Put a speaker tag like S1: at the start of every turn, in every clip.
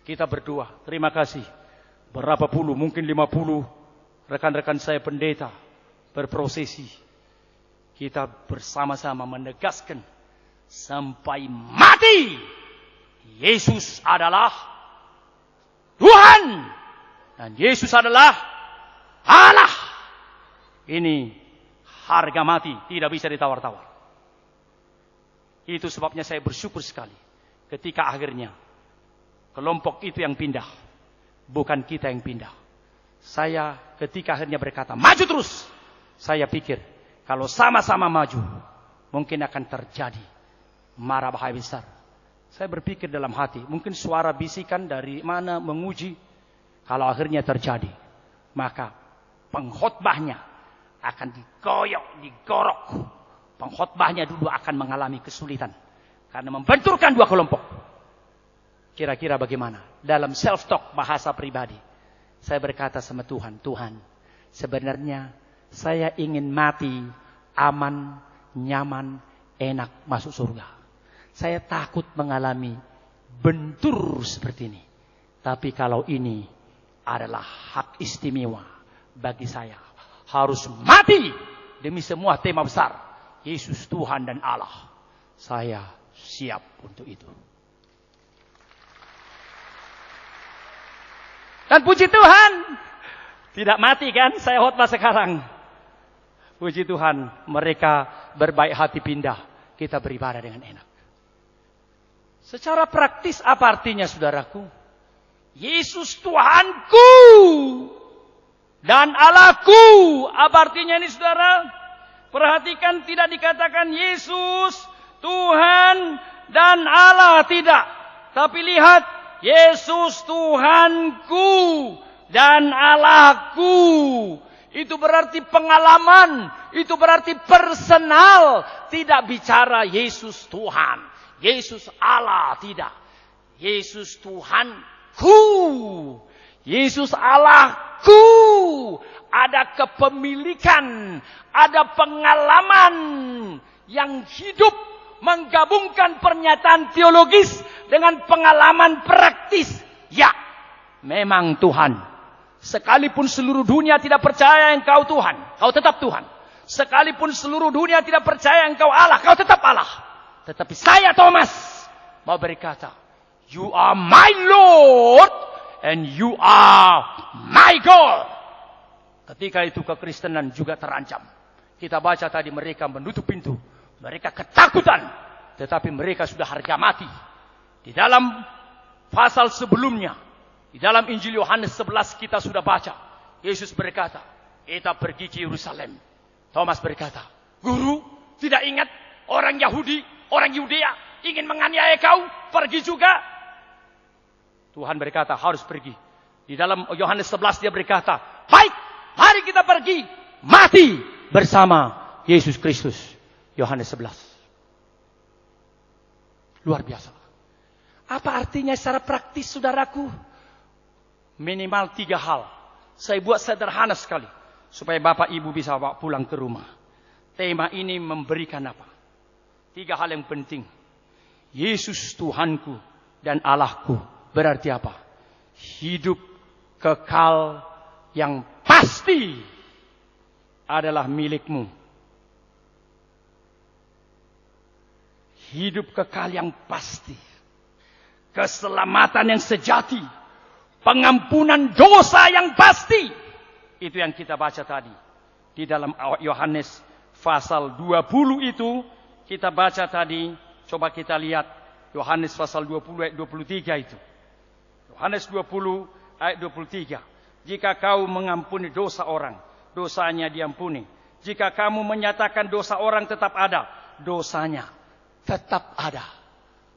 S1: Kita berdoa. Terima kasih. Berapa puluh, mungkin 50 rekan-rekan saya pendeta berprosesi. Kita bersama-sama menegaskan sampai mati Yesus adalah Tuhan dan Yesus adalah Allah. Ini harga mati, tidak bisa ditawar-tawar. Itu sebabnya saya bersyukur sekali ketika akhirnya kelompok itu yang pindah, bukan kita yang pindah. Saya ketika akhirnya berkata, maju terus. Saya pikir, kalau sama-sama maju, mungkin akan terjadi mara bahaya besar. Saya berpikir dalam hati, mungkin suara bisikan dari mana menguji. Kalau akhirnya terjadi, maka pengkhotbahnya akan digorok. Pengkhotbahnya dulu akan mengalami kesulitan. Karena membenturkan dua kelompok. Kira-kira bagaimana? Dalam self-talk bahasa pribadi. Saya berkata sama Tuhan, Tuhan, sebenarnya saya ingin mati aman, nyaman, enak masuk surga. Saya takut mengalami bentur seperti ini. Tapi kalau ini adalah hak istimewa bagi saya. Harus mati demi semua tema besar. Yesus Tuhan dan Allah. Saya siap untuk itu. Dan puji Tuhan, tidak mati kan saya khotbah sekarang. Puji Tuhan, mereka berbaik hati pindah. Kita beribadah dengan enak. Secara praktis apa artinya saudaraku? Yesus Tuhanku dan Allahku. Apa artinya ini saudara? Perhatikan, tidak dikatakan Yesus Tuhan dan Allah, tidak. Tapi lihat, Yesus Tuhanku dan Allahku. Itu berarti pengalaman, itu berarti personal. Tidak bicara Yesus Tuhan, Yesus Allah, tidak. Yesus Tuhanku, Yesus Allahku. Ada kepemilikan, ada pengalaman yang hidup, menggabungkan pernyataan teologis dengan pengalaman praktis. Ya, memang Tuhan. Sekalipun seluruh dunia tidak percaya engkau Tuhan, kau tetap Tuhan. Sekalipun seluruh dunia tidak percaya engkau Allah, kau tetap Allah. Tetapi saya Thomas mau berkata, you are my Lord and you are my God. Ketika itu kekristenan juga terancam. Kita baca tadi mereka menutup pintu. Mereka ketakutan. Tetapi mereka sudah harga mati. Di dalam pasal sebelumnya, di dalam Injil Yohanes 11 kita sudah baca. Yesus berkata, kita pergi ke Yerusalem. Thomas berkata, Guru, tidak ingat orang Yahudi, orang Yudea ingin menganiaya kau? Pergi juga. Tuhan berkata, harus pergi. Di dalam Yohanes 11 dia berkata, baik, mari kita pergi, mati bersama Yesus Kristus. Yohanes 11. Luar biasa. Apa artinya secara praktis saudaraku? Minimal 3 hal. Saya buat sederhana sekali. Supaya Bapak Ibu bisa bawa pulang ke rumah. Tema ini memberikan apa? 3 hal yang penting. Yesus Tuhanku dan Allahku. Berarti apa? Hidup kekal yang pasti adalah milikmu. Hidup kekal yang pasti. Keselamatan yang sejati. Pengampunan dosa yang pasti. Itu yang kita baca tadi. Di dalam Yohanes pasal 20 itu. Kita baca tadi. Coba kita lihat. Yohanes pasal 20 ayat 23 itu. Yohanes 20 ayat 23. Jika kau mengampuni dosa orang, dosanya diampuni. Jika kamu menyatakan dosa orang tetap ada, dosanya tetap ada.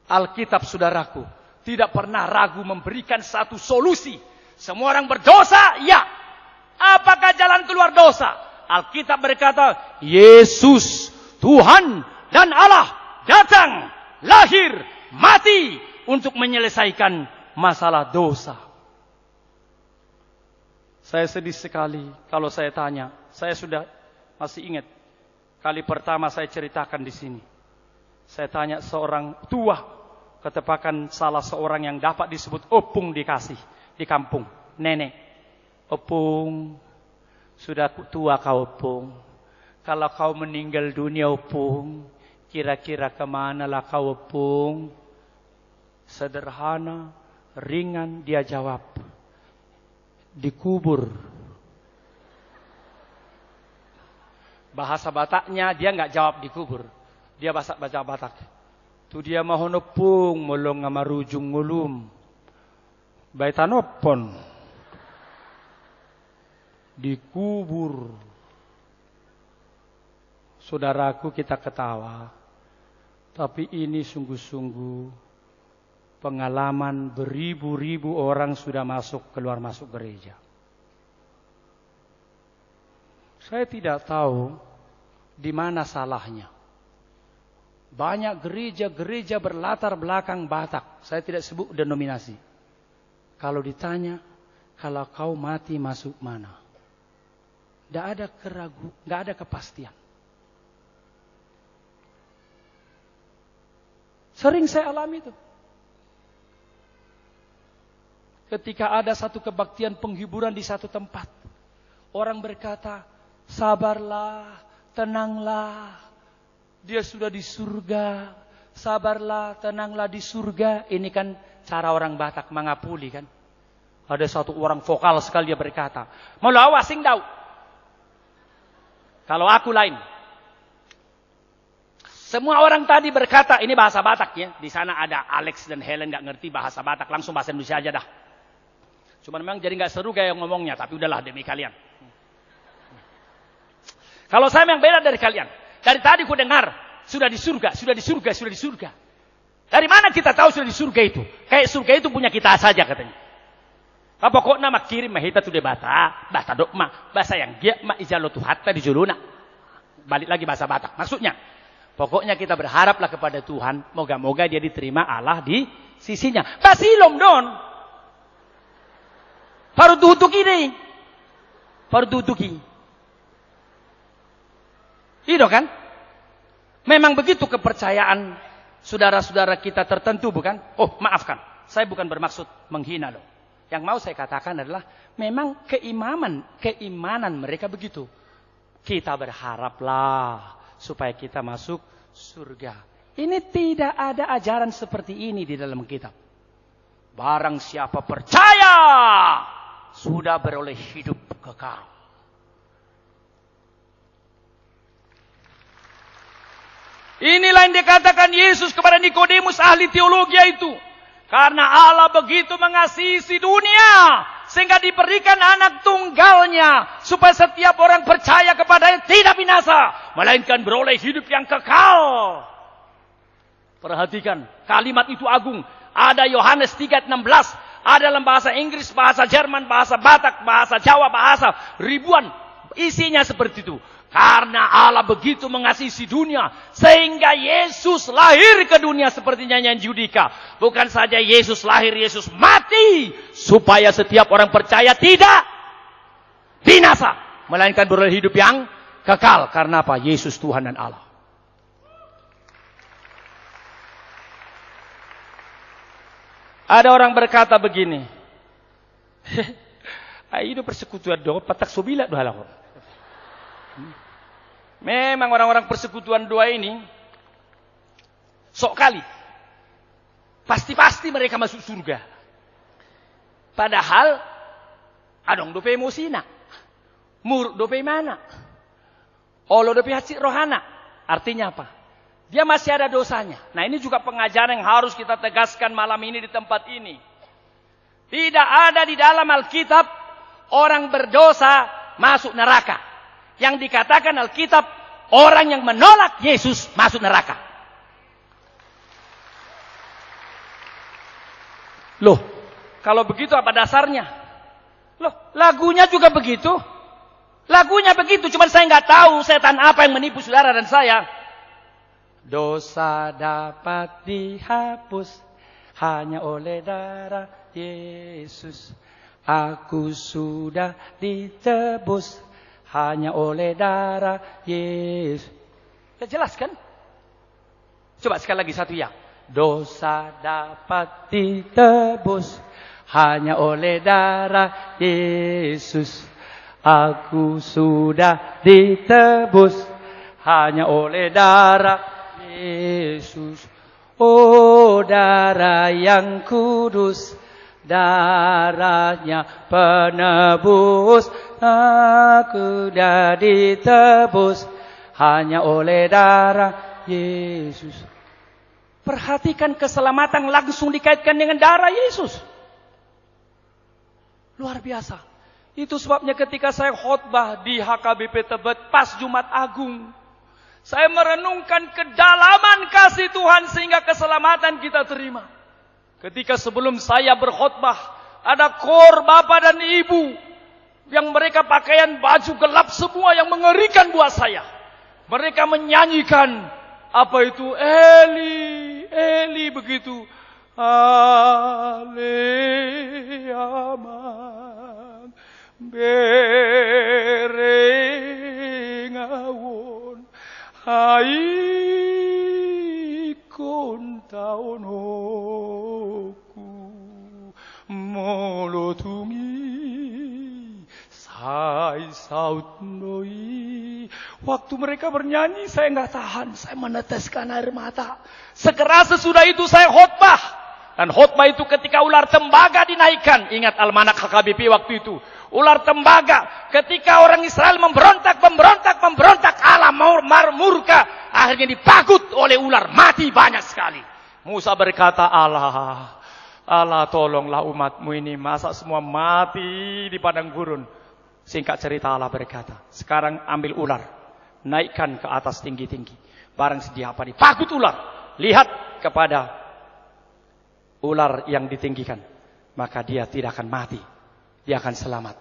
S1: Alkitab saudaraku tidak pernah ragu memberikan satu solusi. Semua orang berdosa, ya. Apakah jalan keluar dosa? Alkitab berkata, Yesus Tuhan dan Allah datang, lahir, mati untuk menyelesaikan masalah dosa. Saya sedih sekali kalau saya tanya. Saya sudah masih ingat kali pertama saya ceritakan di sini. Saya tanya seorang tua ketepakan salah seorang yang dapat disebut opung dikasih di kampung. Nenek, opung, sudah tua kau opung. Kalau kau meninggal dunia opung, kira-kira kemanalah kau opung? Sederhana, ringan dia jawab. Dikubur. Bahasa Bataknya dia nggak jawab dikubur. Dia bahasa Batak. Tu dia mohon opung, molong ngamarujung ngulum. Baitanopon. Dikubur. Saudaraku, kita ketawa. Tapi ini sungguh-sungguh pengalaman beribu-ribu orang sudah keluar masuk gereja. Saya tidak tahu di mana salahnya. Banyak gereja-gereja berlatar belakang Batak. Saya tidak sebut denominasi. Kalau ditanya, kalau kau mati masuk mana? Tidak ada keraguan, tidak ada kepastian. Sering saya alami itu. Ketika ada satu kebaktian penghiburan di satu tempat. Orang berkata, sabarlah, tenanglah. Dia sudah di surga. Sabarlah, tenanglah di surga. Ini kan cara orang Batak mengapuli kan. Ada satu orang vokal sekali dia berkata, mau lawa sing dau. Kalau aku lain. Semua orang tadi berkata, ini bahasa Batak ya. Di sana ada Alex dan Helen gak ngerti bahasa Batak. Langsung bahasa Indonesia aja dah. Cuma memang jadi gak seru kayak ngomongnya. Tapi udahlah demi kalian. Kalau saya memang beda dari kalian. Dari tadi ku dengar. Sudah di surga, sudah di surga, sudah di surga. Dari mana kita tahu sudah di surga itu? Kayak surga itu punya kita saja katanya. Apa kok nama kirim mahita tu de bata. Bata dokma. Bahasa yang dia ma ijalo tu hatta di juluna. Balik lagi bahasa Batak. Maksudnya. Pokoknya kita berharaplah kepada Tuhan. Moga-moga dia diterima Allah di sisinya. Basilom don. Paru tutuki deh. Paru tutuki. Itu kan? Memang begitu kepercayaan saudara-saudara kita tertentu bukan? Oh maafkan. Saya bukan bermaksud menghina loh. Yang mau saya katakan adalah memang keimanan mereka begitu. Kita berharaplah supaya kita masuk surga. Ini tidak ada ajaran seperti ini di dalam kitab. Barang siapa percaya sudah beroleh hidup kekal. Inilah yang dikatakan Yesus kepada Nikodemus ahli teologi itu. Karena Allah begitu mengasihi si dunia sehingga diberikan anak tunggalnya supaya setiap orang percaya kepadanya tidak binasa melainkan beroleh hidup yang kekal. Perhatikan kalimat itu agung. Ada Yohanes 3:16, ada dalam bahasa Inggris, bahasa Jerman, bahasa Batak, bahasa Jawa, bahasa ribuan isinya seperti itu. Karena Allah begitu mengasihi si dunia sehingga Yesus lahir ke dunia seperti nyanyian Judika. Bukan saja Yesus lahir, Yesus mati supaya setiap orang percaya tidak binasa melainkan beroleh hidup yang kekal. Karena apa? Yesus Tuhan dan Allah. Ada orang berkata begini. Itu persekutuan dong, patak sobila doa lah. Memang orang-orang persekutuan dua ini sok kali. Pasti-pasti mereka masuk surga. Padahal adong dope emosina. Mur dope mana? Olo dope hati rohana. Artinya apa? Dia masih ada dosanya. Nah ini juga pengajaran yang harus kita tegaskan malam ini di tempat ini. Tidak ada di dalam Alkitab orang berdosa masuk neraka. Yang dikatakan Alkitab, orang yang menolak Yesus masuk neraka. Loh, kalau begitu apa dasarnya? Loh, lagunya juga begitu. Lagunya begitu, cuma saya nggak tahu setan apa yang menipu saudara dan saya. Dosa dapat dihapus hanya oleh darah Yesus. Aku sudah ditebus hanya oleh darah Yesus. Ya jelas kan? Coba sekali lagi satu ya. Dosa dapat ditebus hanya oleh darah Yesus. Aku sudah ditebus hanya oleh darah Yesus. Oh, darah yang kudus, darahnya penebus. Aku sudah ditebus hanya oleh darah Yesus. Perhatikan, keselamatan langsung dikaitkan dengan darah Yesus. Luar biasa. Itu sebabnya ketika saya khotbah di HKBP Tebet pas Jumat Agung, saya merenungkan kedalaman kasih Tuhan sehingga keselamatan kita terima. Ketika sebelum saya berkhotbah, ada kor bapak dan ibu yang mereka pakaian baju gelap semua yang mengerikan buat saya. Mereka menyanyikan apa itu? Eli, Eli begitu. Ale aman berengawon hai kontaonoku molotungi sai saut noi. Waktu mereka bernyanyi saya nggak tahan, saya meneteskan air mata. Sekeras sesudah itu saya khotbah. Dan khotbah itu ketika ular tembaga dinaikkan. Ingat almanak HKBP waktu itu. Ular tembaga. Ketika orang Israel memberontak. Allah murka. Akhirnya dipakut oleh ular. Mati banyak sekali. Musa berkata, Allah tolonglah umatmu ini. Masa semua mati di padang gurun. Singkat cerita Allah berkata, sekarang ambil ular. Naikkan ke atas tinggi-tinggi. Barang sedia apa dipakut ular. Lihat kepada ular yang ditinggikan, maka dia tidak akan mati, dia akan selamat.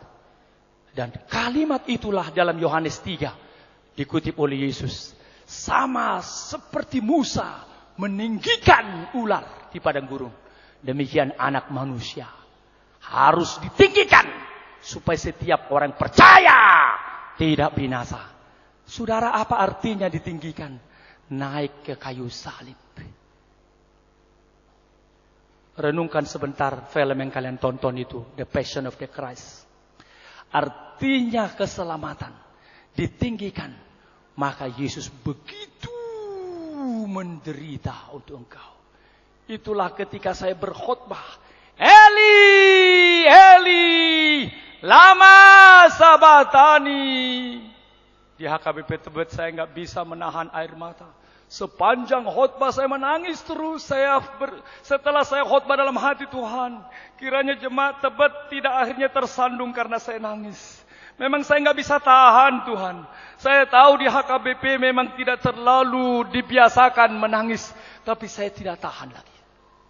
S1: Dan kalimat itulah dalam Yohanes 3 dikutip oleh Yesus, sama seperti Musa meninggikan ular di padang gurun, demikian anak manusia harus ditinggikan supaya setiap orang percaya tidak binasa. Saudara, apa artinya ditinggikan? Naik ke kayu salib. Renungkan sebentar film yang kalian tonton itu, The Passion of the Christ. Artinya keselamatan, ditinggikan. Maka Yesus begitu menderita untuk engkau. Itulah ketika saya berkhotbah, Eli, Eli, lama sabatani. Di HKBP Tebet saya nggak bisa menahan air mata. Sepanjang khotbah saya menangis terus. Setelah saya khotbah dalam hati, Tuhan, kiranya jemaat Tebet tidak akhirnya tersandung karena saya nangis. Memang saya nggak bisa tahan, Tuhan. Saya tahu di HKBP memang tidak terlalu dibiasakan menangis, tapi saya tidak tahan lagi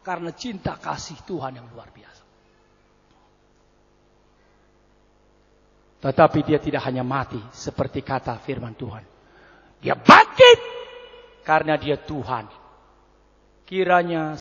S1: karena cinta kasih Tuhan yang luar biasa. Tetapi dia tidak hanya mati seperti kata firman Tuhan. Dia bangkit. Karena dia Tuhan. Kiranya